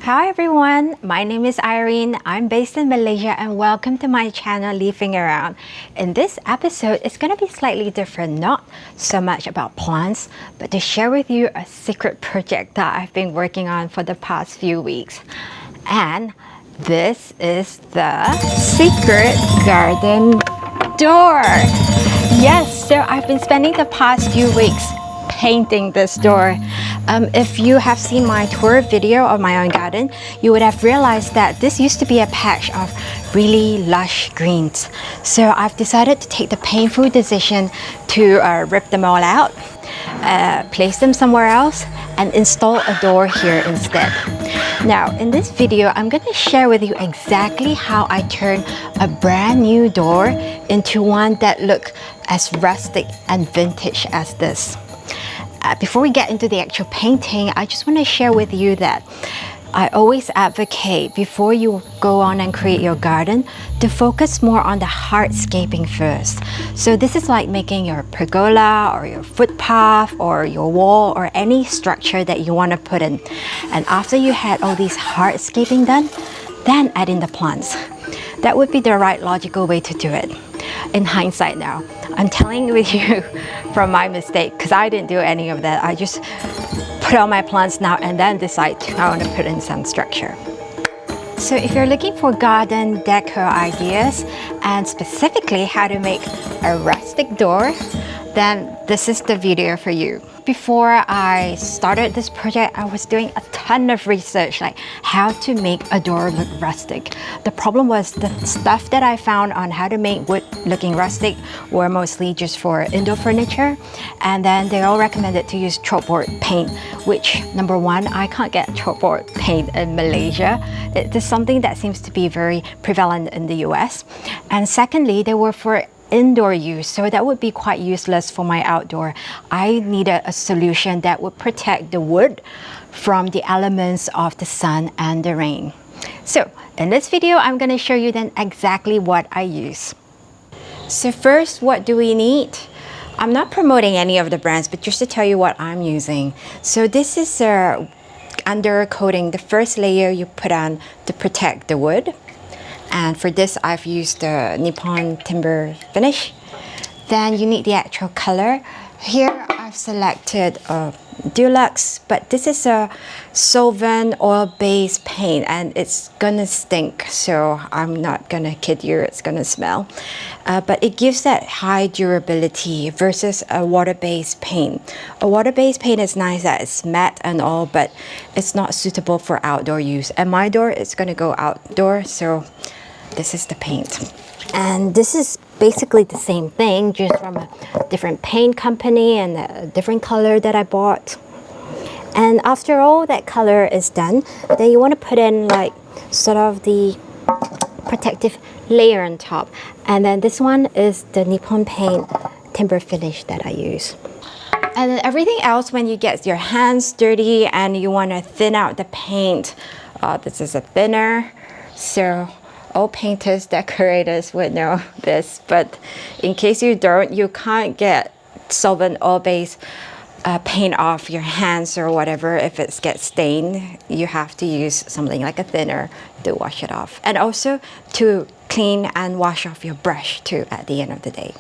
Hi everyone, my name is Irene. I'm based in Malaysia and welcome to my channel Leafing Around. In this episode, it's going to be slightly different, not so much about plants, but to share with you a secret project that I've been working on for the past few weeks. And this is the secret garden door. Yes, so I've been spending the past few weeks painting this door. If you have seen my tour video of my own garden, you would have realized that this used to be a patch of really lush greens. So I've decided to take the painful decision to rip them all out, place them somewhere else, and install a door here instead. Now, in this video, I'm going to share with you exactly how I turn a brand new door into one that looks as rustic and vintage as this. Before we get into the actual painting, I just want to share with you that I always advocate before you go on and create your garden to focus more on the hardscaping first. So this is like making your pergola or your footpath or your wall or any structure that you want to put in. And after you had all these hardscaping done, then add in the plants. That would be the right logical way to do it. In hindsight now, I'm telling you from my mistake because I didn't do any of that. I just put on my plants now and then decide I want to put in some structure. So if you're looking for garden decor ideas and specifically how to make a rustic door, then this is the video for you. Before I started this project, I was doing a ton of research, like how to make a door look rustic. The problem was the stuff that I found on how to make wood looking rustic were mostly just for indoor furniture. And then they all recommended to use chalkboard paint, which number one, I can't get chalkboard paint in Malaysia. It is something that seems to be very prevalent in the US. And secondly, they were for indoor use, so that would be quite useless for my outdoor. I needed a solution that would protect the wood from the elements of the sun and the rain. So in this video, I'm going to show you then exactly what I use. So first, what do we need? I'm not promoting any of the brands, but just to tell you what I'm using. So this is a undercoating, the first layer you put on to protect the wood. And for this, I've used the Nippon timber finish. Then you need the actual color. Here, I've selected a Deluxe, but this is a solvent oil-based paint and it's gonna stink. So I'm not gonna kid you, it's gonna smell. But it gives that high durability versus a water-based paint. A water-based paint is nice that it's matte and all, but it's not suitable for outdoor use. And my door is gonna go outdoor, so this is the paint. And this is basically the same thing, just from a different paint company and a different color that I bought. And after all that color is done, then you want to put in like sort of the protective layer on top. And then this one is the Nippon paint timber finish that I use. And then everything else, when you get your hands dirty and you want to thin out the paint, this is a thinner. So all painters, decorators would know this, but in case you don't, you can't get solvent oil-based paint off your hands or whatever. If it gets stained, you have to use something like a thinner to wash it off. And also to clean and wash off your brush too at the end of the day.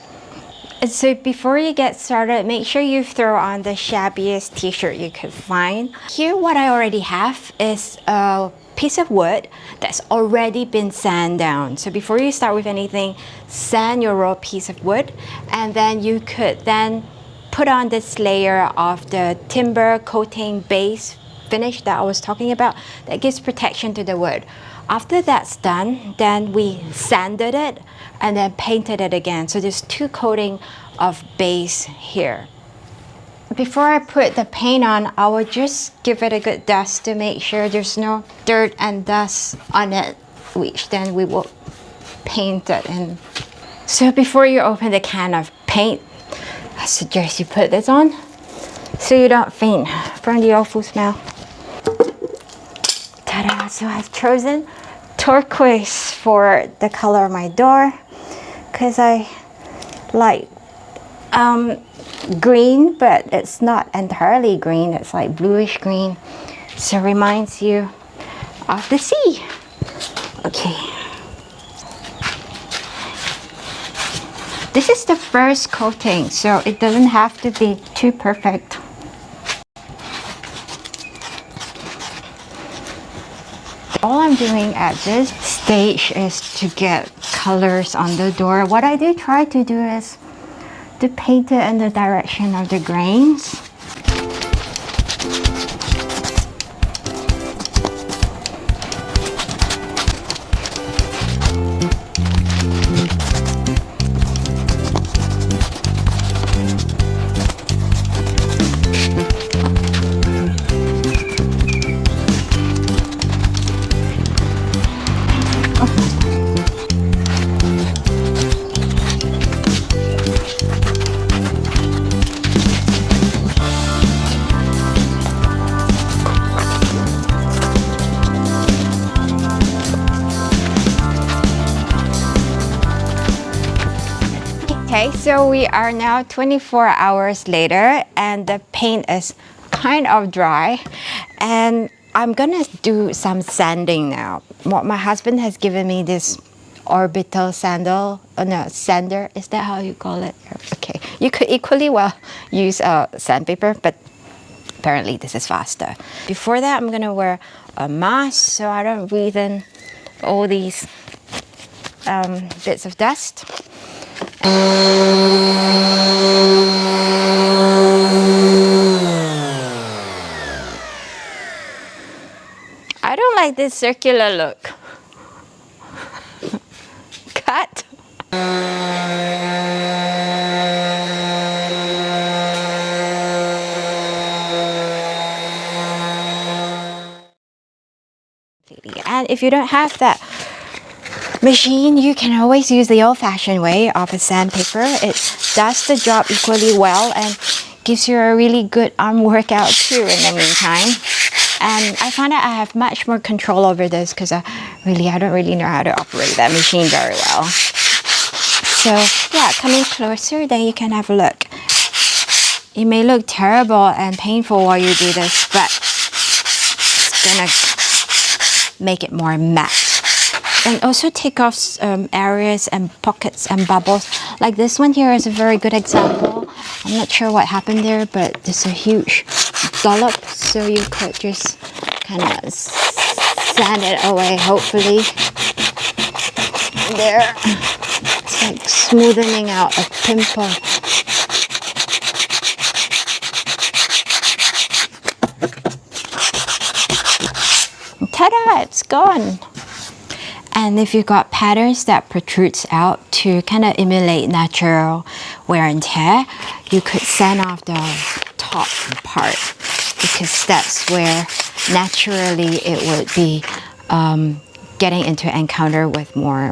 And so before you get started, make sure you throw on the shabbiest t-shirt you could find. Here, what I already have is a piece of wood that's already been sanded down. So before you start with anything, sand your raw piece of wood, and then you could then put on this layer of the timber coating base finish that I was talking about that gives protection to the wood. After that's done, then we sanded it and then painted it again. So there's two coating of base here. Before I put the paint on, I will just give it a good dust to make sure there's no dirt and dust on it, which then we will paint it in. So before you open the can of paint, I suggest you put this on so you don't faint from the awful smell. Ta-da! So I've chosen turquoise for the color of my door because I like green, but it's not entirely green, it's like bluish green, so it reminds you of the sea. Okay. This is the first coating, so it doesn't have to be too perfect. All I'm doing at this stage is to get colors on the door. What I do try to do is to paint it in the direction of the grains. Okay, so we are now 24 hours later and the paint is kind of dry, and I'm gonna do some sanding now. My husband has given me this orbital sander, is that how you call it? Okay, you could equally well use sandpaper, but apparently this is faster. Before that, I'm gonna wear a mask so I don't breathe in all these bits of dust. I don't like this circular look. Cut. And if you don't have that machine, you can always use the old-fashioned way of a sandpaper. It does the job equally well and gives you a really good arm workout too in the meantime. And I find that I have much more control over this because I don't really know how to operate that machine very well. So yeah, coming closer, then you can have a look. It may look terrible and painful while you do this, but it's gonna make it more matte. And also take off areas and pockets and bubbles. Like this one here is a very good example. I'm not sure what happened there, but it's a huge dollop, so you could just kind of sand it away, hopefully. There. It's like smoothing out a pimple. Ta-da! It's gone. And if you've got patterns that protrudes out to kind of emulate natural wear and tear, you could sand off the top part because that's where naturally it would be getting into encounter with more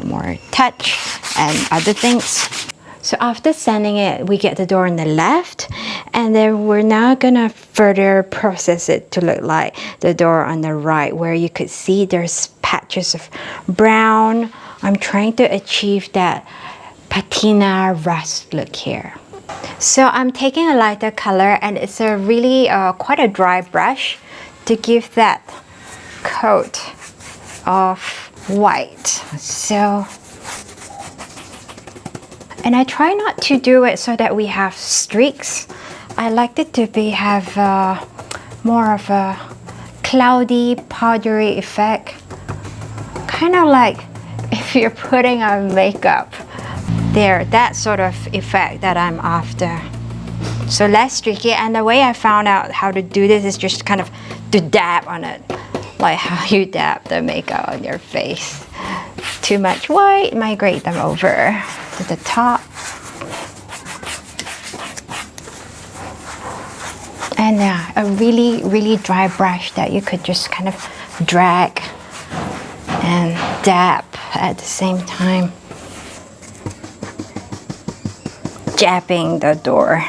touch and other things. So after sanding it, we get the door on the left, and then we're now gonna further process it to look like the door on the right, where you could see there's patches of brown. I'm trying to achieve that patina rust look here. So I'm taking a lighter color, and it's a really quite a dry brush to give that coat of white. So, and I try not to do it so that we have streaks. I like it to have more of a cloudy, powdery effect. Kind of like if you're putting on makeup. There, that sort of effect that I'm after. So less streaky, and the way I found out how to do this is just kind of to dab on it. Like how you dab the makeup on your face. Too much white, migrate them over to the top. And a really dry brush that you could just kind of drag and dab at the same time. Jabbing the door.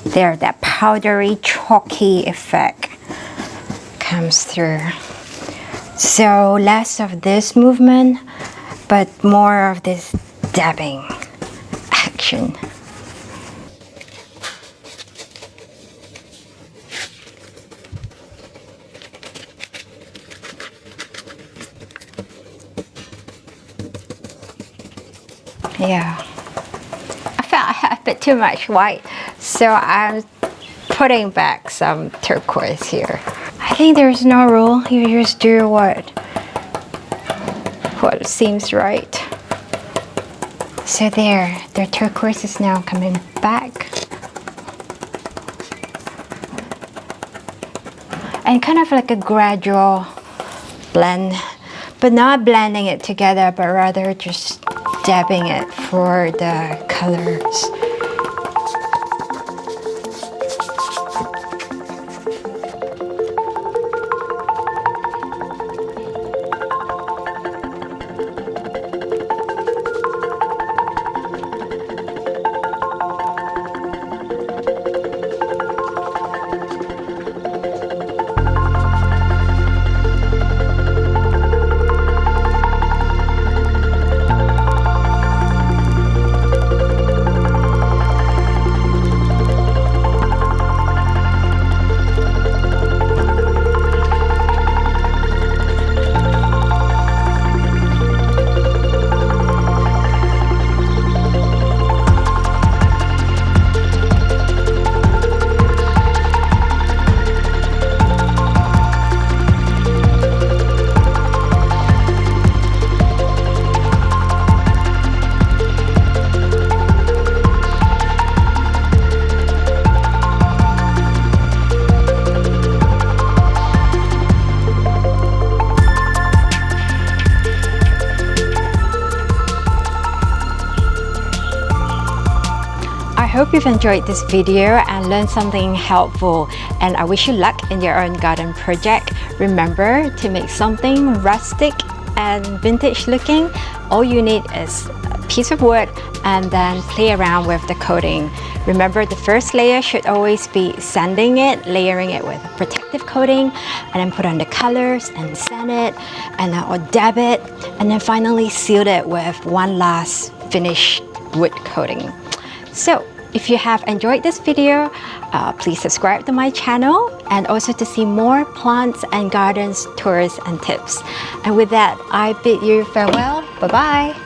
There, that powdery, chalky effect comes through. So less of this movement, but more of this dabbing action. Yeah, I felt I had a bit too much white, so I'm putting back some turquoise here. I think there's no rule. You just do what seems right. So there, the turquoise is now coming back. And kind of like a gradual blend, but not blending it together, but rather just dabbing it for the colors. I hope you've enjoyed this video and learned something helpful, and I wish you luck in your own garden project. Remember to make something rustic and vintage looking. All you need is a piece of wood and then play around with the coating. Remember, the first layer should always be sanding it, layering it with a protective coating, and then put on the colors and sand it, and then or dab it, and then finally seal it with one last finished wood coating. So if you have enjoyed this video, please subscribe to my channel, and also to see more plants and gardens tours and tips. And with that, I bid you farewell. Bye bye.